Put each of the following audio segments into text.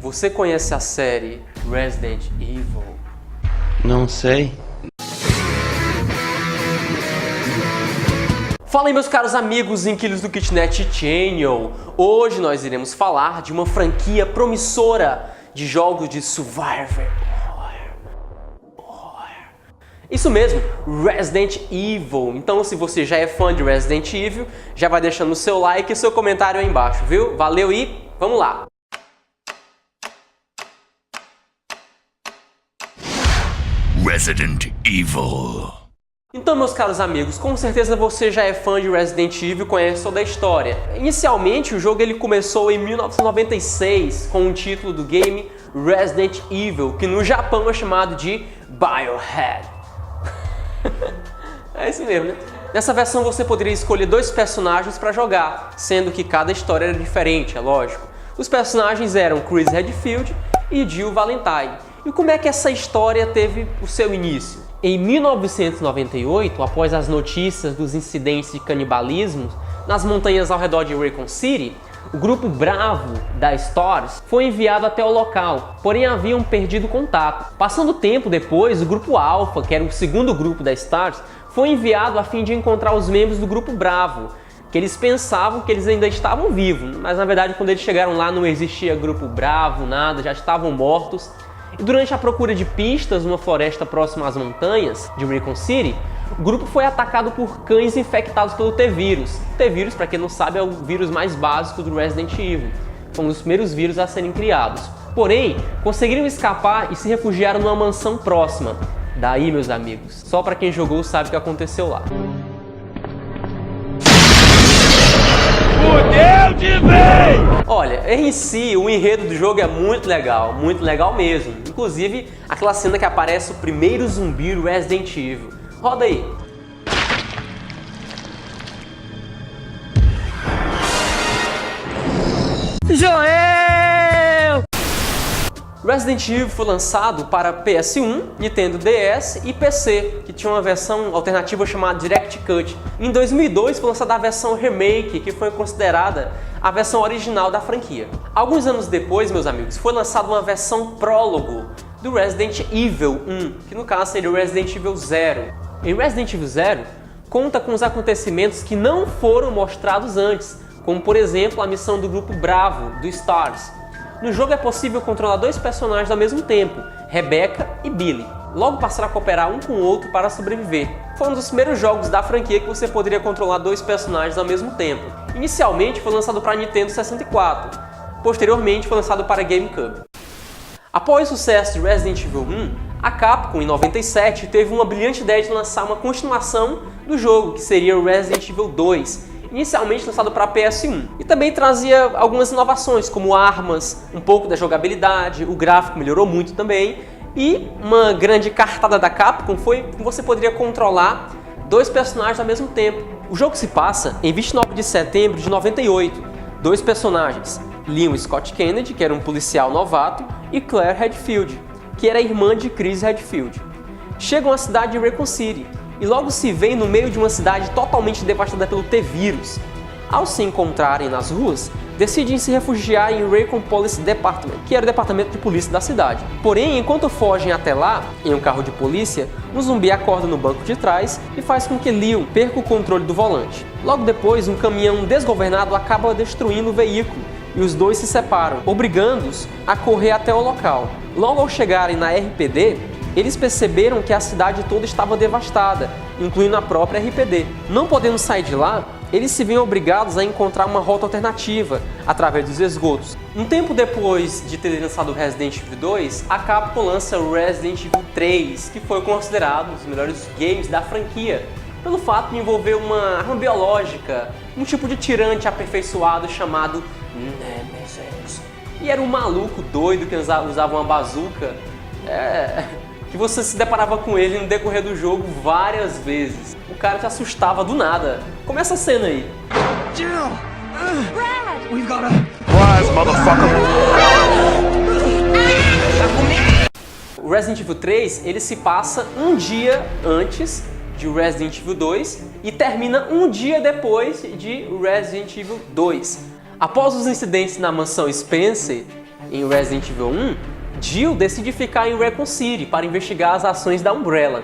você conhece a série Resident Evil? Não sei. Fala aí, meus caros amigos inquilinos do Kitnet Channel. Hoje nós iremos falar de uma franquia promissora de jogos de Survivor. Isso mesmo, Resident Evil. Então, se você já é fã de Resident Evil, já vai deixando o seu like e seu comentário aí embaixo, viu? Valeu e vamos lá! Resident Evil. Então, meus caros amigos, com certeza você já é fã de Resident Evil e conhece toda a história. Inicialmente, o jogo ele começou em 1996 com o título do game Resident Evil, que no Japão é chamado de Biohazard. É isso mesmo, né? Nessa versão você poderia escolher dois personagens para jogar, sendo que cada história era diferente, é lógico. Os personagens eram Chris Redfield e Jill Valentine. E como é que essa história teve o seu início? Em 1998, após as notícias dos incidentes de canibalismo nas montanhas ao redor de Raccoon City, o grupo Bravo da Stars foi enviado até o local, porém haviam perdido contato. Passando tempo depois, o grupo Alpha, que era o segundo grupo da Stars, foi enviado a fim de encontrar os membros do grupo Bravo, que eles pensavam que eles ainda estavam vivos, mas na verdade quando eles chegaram lá não existia grupo Bravo, nada, já estavam mortos. E durante a procura de pistas numa floresta próxima às montanhas de Raccoon City, o grupo foi atacado por cães infectados pelo T-Vírus. O T-Vírus, para quem não sabe, é o vírus mais básico do Resident Evil. Foi um dos primeiros vírus a serem criados. Porém, conseguiram escapar e se refugiaram numa mansão próxima. Daí, meus amigos, só para quem jogou sabe o que aconteceu lá. Fudeu de vez! Olha, em si, o enredo do jogo é muito legal mesmo. Inclusive, aquela cena que aparece o primeiro zumbi do Resident Evil. Roda aí. Joel! Resident Evil foi lançado para PS1, Nintendo DS e PC, que tinha uma versão alternativa chamada Direct Cut. Em 2002 foi lançada a versão Remake, que foi considerada a versão original da franquia. Alguns anos depois, meus amigos, foi lançada uma versão prólogo do Resident Evil 1, que no caso seria o Resident Evil 0. Em Resident Evil 0, conta com os acontecimentos que não foram mostrados antes, como por exemplo a missão do grupo Bravo, do Stars. No jogo é possível controlar dois personagens ao mesmo tempo, Rebecca e Billy. Logo passará a cooperar um com o outro para sobreviver. Foi um dos primeiros jogos da franquia que você poderia controlar dois personagens ao mesmo tempo. Inicialmente foi lançado para Nintendo 64, posteriormente foi lançado para GameCube. Após o sucesso de Resident Evil 1, a Capcom, em 97, teve uma brilhante ideia de lançar uma continuação do jogo, que seria o Resident Evil 2, inicialmente lançado para PS1. E também trazia algumas inovações, como armas, um pouco da jogabilidade, o gráfico melhorou muito também, e uma grande cartada da Capcom foi que você poderia controlar dois personagens ao mesmo tempo. O jogo se passa em 29 de setembro de 98, dois personagens, Leon Scott Kennedy, que era um policial novato, e Claire Redfield, que era irmã de Chris Redfield. Chegam à cidade de Raccoon City e logo se veem no meio de uma cidade totalmente devastada pelo T-Vírus. Ao se encontrarem nas ruas, decidem se refugiar em Raccoon Police Department, que era o departamento de polícia da cidade. Porém, enquanto fogem até lá, em um carro de polícia, um zumbi acorda no banco de trás e faz com que Leon perca o controle do volante. Logo depois, um caminhão desgovernado acaba destruindo o veículo e os dois se separam, obrigando-os a correr até o local. Logo ao chegarem na RPD, eles perceberam que a cidade toda estava devastada, incluindo a própria RPD. Não podendo sair de lá, eles se veem obrigados a encontrar uma rota alternativa através dos esgotos. Um tempo depois de ter lançado o Resident Evil 2, a Capcom lança o Resident Evil 3, que foi considerado um dos melhores games da franquia, pelo fato de envolver uma arma biológica, um tipo de tirante aperfeiçoado chamado Nemesis. E era um maluco doido que usava uma bazuca, que você se deparava com ele no decorrer do jogo várias vezes. O cara te assustava do nada. Começa a cena aí. Jill! Brad! We've got a... Rise, motherfucker! O Resident Evil 3, ele se passa um dia antes de Resident Evil 2 e termina um dia depois de Resident Evil 2. Após os incidentes na mansão Spencer, em Resident Evil 1, Jill decide ficar em Raccoon City para investigar as ações da Umbrella.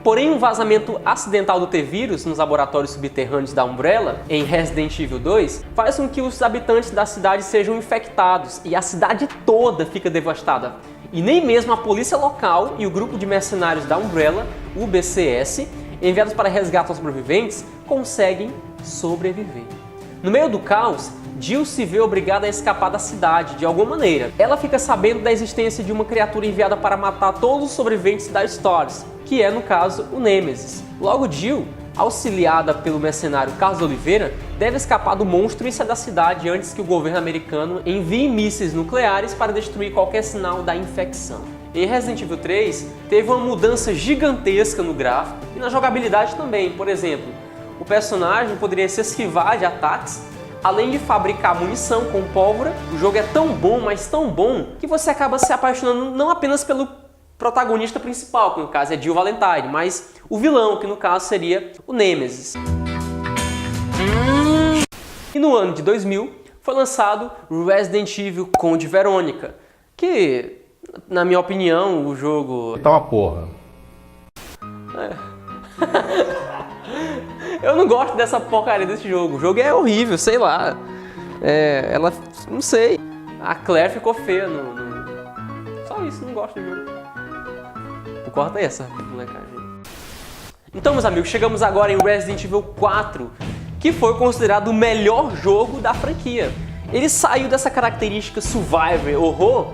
Porém, um vazamento acidental do T-Vírus nos laboratórios subterrâneos da Umbrella, em Resident Evil 2, faz com que os habitantes da cidade sejam infectados e a cidade toda fica devastada. E nem mesmo a polícia local e o grupo de mercenários da Umbrella, o BCS, enviados para resgatar os sobreviventes, conseguem sobreviver. No meio do caos, Jill se vê obrigada a escapar da cidade de alguma maneira. Ela fica sabendo da existência de uma criatura enviada para matar todos os sobreviventes da Stars, que é, no caso, o Nemesis. Logo, Jill, auxiliada pelo mercenário Carlos Oliveira, deve escapar do monstro e sair da cidade antes que o governo americano envie mísseis nucleares para destruir qualquer sinal da infecção. Em Resident Evil 3, teve uma mudança gigantesca no gráfico e na jogabilidade também. Por exemplo, o personagem poderia se esquivar de ataques, além de fabricar munição com pólvora. O jogo é tão bom, mas tão bom, que você acaba se apaixonando não apenas pelo protagonista principal, que no caso é Jill Valentine, mas o vilão, que no caso seria o Nemesis. E no ano de 2000 foi lançado Resident Evil Code Verônica, que, na minha opinião, o jogo... Tá uma porra. Eu não gosto dessa porcaria desse jogo. O jogo é horrível, sei lá. Ela... não sei. A Claire ficou feia Só isso, não gosto do jogo. Corta essa molecagem. Então, meus amigos, chegamos agora em Resident Evil 4, que foi considerado o melhor jogo da franquia. Ele saiu dessa característica survival horror,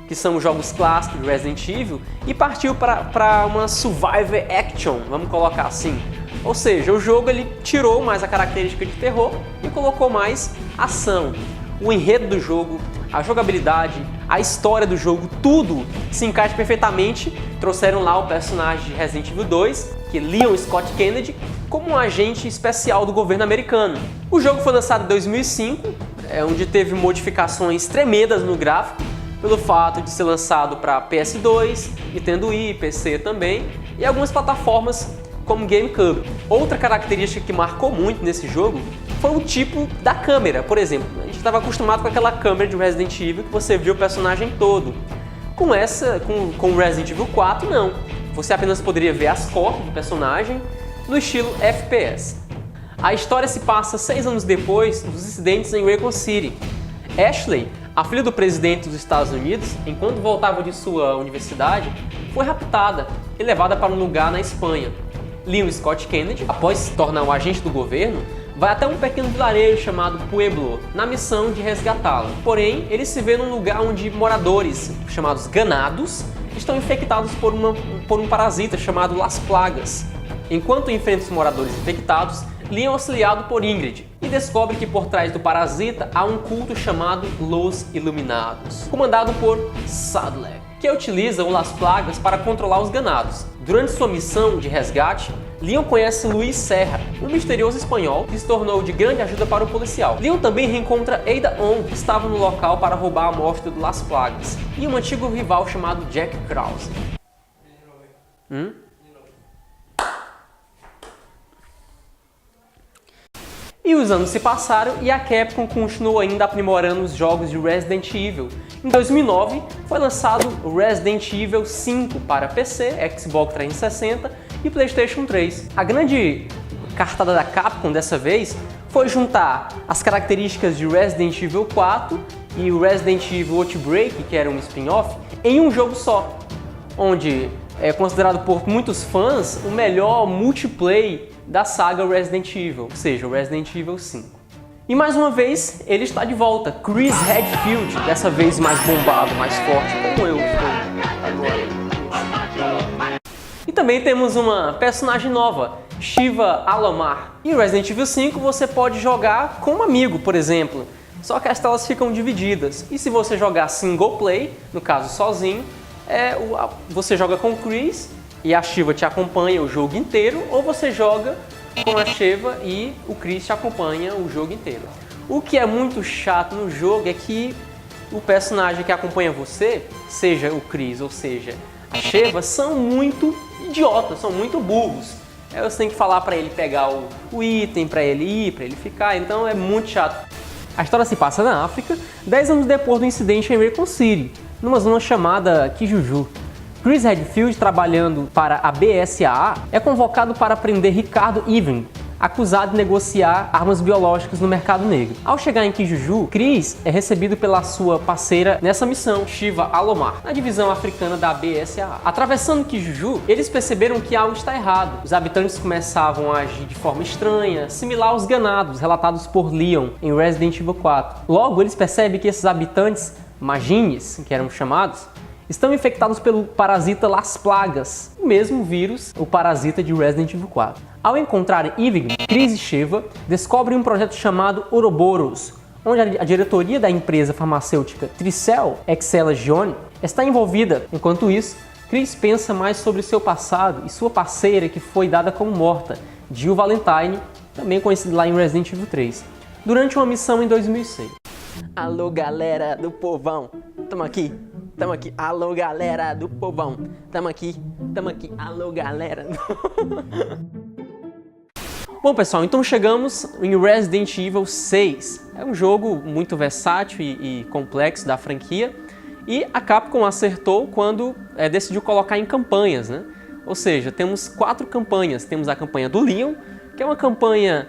que são os jogos clássicos de Resident Evil, e partiu para uma survival action, vamos colocar assim. Ou seja, o jogo ele tirou mais a característica de terror e colocou mais ação. O enredo do jogo, a jogabilidade, a história do jogo, tudo se encaixa perfeitamente. Trouxeram lá o personagem de Resident Evil 2, que é Leon Scott Kennedy, como um agente especial do governo americano. O jogo foi lançado em 2005, onde teve modificações tremendas no gráfico, pelo fato de ser lançado para PS2, Nintendo Wii, PC também, e algumas plataformas como GameCube. Outra característica que marcou muito nesse jogo foi o tipo da câmera. Por exemplo, a gente estava acostumado com aquela câmera de Resident Evil que você viu o personagem todo. Com Resident Evil 4, não. Você apenas poderia ver as costas do personagem no estilo FPS. A história se passa 6 anos depois dos incidentes em Raccoon City. Ashley, a filha do presidente dos Estados Unidos, enquanto voltava de sua universidade, foi raptada e levada para um lugar na Espanha. Leon Scott Kennedy, após se tornar um agente do governo, vai até um pequeno vilarejo chamado Pueblo, na missão de resgatá-la. Porém, ele se vê num lugar onde moradores, chamados ganados, estão infectados por um parasita chamado Las Plagas. Enquanto enfrenta os moradores infectados, Leon é auxiliado por Ingrid e descobre que por trás do parasita há um culto chamado Los Iluminados, comandado por Sadler, que utiliza o Las Plagas para controlar os ganados. Durante sua missão de resgate, Leon conhece Luiz Serra, um misterioso espanhol que se tornou de grande ajuda para o policial. Leon também reencontra Ada On, que estava no local para roubar a amostra do Las Plagas, e um antigo rival chamado Jack Krause. E os anos se passaram e a Capcom continuou ainda aprimorando os jogos de Resident Evil. Em 2009 foi lançado Resident Evil 5 para PC, Xbox 360 e PlayStation 3. A grande cartada da Capcom dessa vez foi juntar as características de Resident Evil 4 e o Resident Evil Outbreak, que era um spin-off, em um jogo só, onde é considerado por muitos fãs o melhor multiplayer da saga Resident Evil, ou seja, o Resident Evil 5. E mais uma vez, ele está de volta, Chris Redfield, dessa vez mais bombado, mais forte, como eu estou agora. E também temos uma personagem nova, Shiva Alomar. E Resident Evil 5 você pode jogar com um amigo, por exemplo, só que as telas ficam divididas. E se você jogar single play, no caso sozinho, você joga com o Chris e a Shiva te acompanha o jogo inteiro, ou você joga com a Shiva e o Chris te acompanha o jogo inteiro. O que é muito chato no jogo é que o personagem que acompanha você, seja o Chris ou seja a Shiva, são muito idiotas, são muito burros. Aí você tem que falar pra ele pegar o item, pra ele ir, pra ele ficar, então é muito chato. A história se passa na África, 10 anos depois do incidente em Raccoon City, numa zona chamada Kijuju. Chris Redfield, trabalhando para a BSAA, é convocado para prender Ricardo Irving, acusado de negociar armas biológicas no mercado negro. Ao chegar em Kijuju, Chris é recebido pela sua parceira nessa missão, Shiva Alomar, na divisão africana da BSAA. Atravessando Kijuju, eles perceberam que algo está errado. Os habitantes começavam a agir de forma estranha, similar aos ganados relatados por Leon em Resident Evil 4. Logo, eles percebem que esses habitantes, Magines, que eram chamados, estão infectados pelo parasita Las Plagas, o mesmo vírus, o parasita de Resident Evil 4. Ao encontrar Irving, Chris e Shiva descobrem um projeto chamado Ouroboros, onde a diretoria da empresa farmacêutica Tricell Excellagione está envolvida. Enquanto isso, Chris pensa mais sobre seu passado e sua parceira que foi dada como morta, Jill Valentine, também conhecida lá em Resident Evil 3, durante uma missão em 2006. Alô galera do povão, tamo aqui, alô galera do povão, tamo aqui, alô galera do... Bom pessoal, então chegamos em Resident Evil 6. É um jogo muito versátil e complexo da franquia, e a Capcom acertou quando decidiu colocar em campanhas, né? Ou seja, temos 4 campanhas. Temos a campanha do Leon, que é uma campanha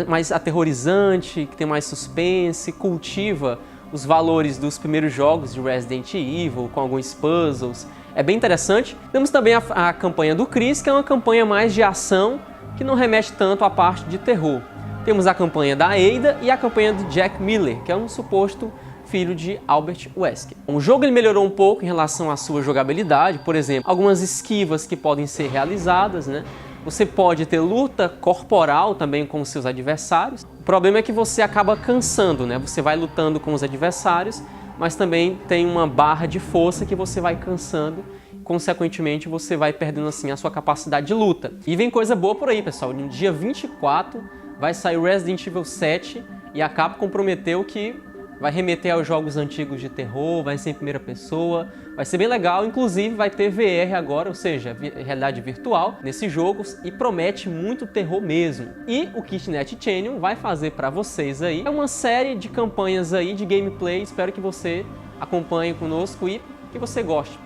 mais aterrorizante, que tem mais suspense, cultiva os valores dos primeiros jogos de Resident Evil, com alguns puzzles. É bem interessante. Temos também a campanha do Chris, que é uma campanha mais de ação, que não remete tanto à parte de terror. Temos a campanha da Ada e a campanha do Jack Miller, que é um suposto filho de Albert Wesker. O jogo ele melhorou um pouco em relação à sua jogabilidade, por exemplo, algumas esquivas que podem ser realizadas, né? Você pode ter luta corporal também com os seus adversários. O problema é que você acaba cansando, né? Você vai lutando com os adversários, mas também tem uma barra de força que você vai cansando. Consequentemente, você vai perdendo assim a sua capacidade de luta. E vem coisa boa por aí, pessoal. No dia 24 vai sair Resident Evil 7 e a Capcom prometeu que vai remeter aos jogos antigos de terror, vai ser em primeira pessoa, vai ser bem legal. Inclusive vai ter VR agora, ou seja, realidade virtual nesses jogos, e promete muito terror mesmo. E o Kitnet Channel vai fazer para vocês aí uma série de campanhas aí de gameplay. Espero que você acompanhe conosco e que você goste.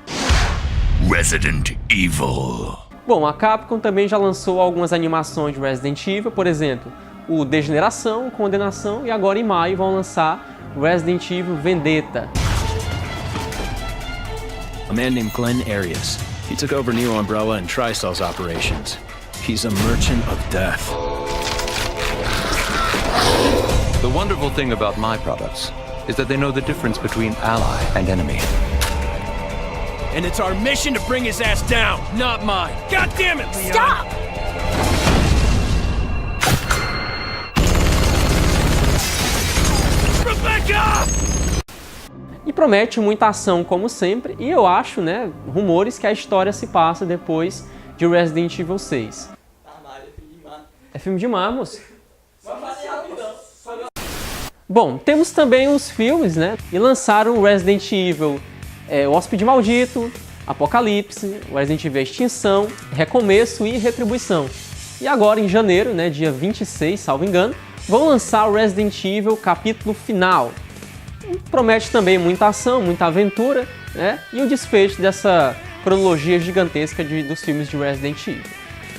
Resident Evil. Bom, a Capcom também já lançou algumas animações de Resident Evil, por exemplo, o Degeneração, Condenação, e agora em maio vão lançar Resident Evil Vendetta. A man named Glenn Arias. He took over Neo Umbrella and Tricell's operations. He's a merchant of death. The wonderful thing about my products is that they know the difference between ally and enemy. And it's our mission to bring his ass down, not mine. God damn it, Leon! Stop! Rebecca! E promete muita ação como sempre, e eu acho, né, rumores que a história se passa depois de Resident Evil 6. É filme de mar, moço? Bom, temos também os filmes, né, e lançaram Resident Evil o Hóspede Maldito, Apocalipse, Resident Evil Extinção, Recomeço e Retribuição. E agora em janeiro, né, dia 26, salvo engano, vão lançar o Resident Evil Capítulo Final. Promete também muita ação, muita aventura, né, e o desfecho dessa cronologia gigantesca dos filmes de Resident Evil.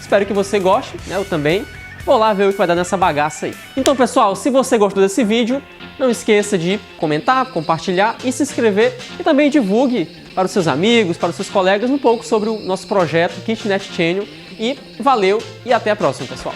Espero que você goste, né, eu também. Vou lá ver o que vai dar nessa bagaça aí. Então pessoal, se você gostou desse vídeo, não esqueça de comentar, compartilhar e se inscrever, e também divulgue para os seus amigos, para os seus colegas um pouco sobre o nosso projeto Kitnet Channel. E valeu e até a próxima, pessoal!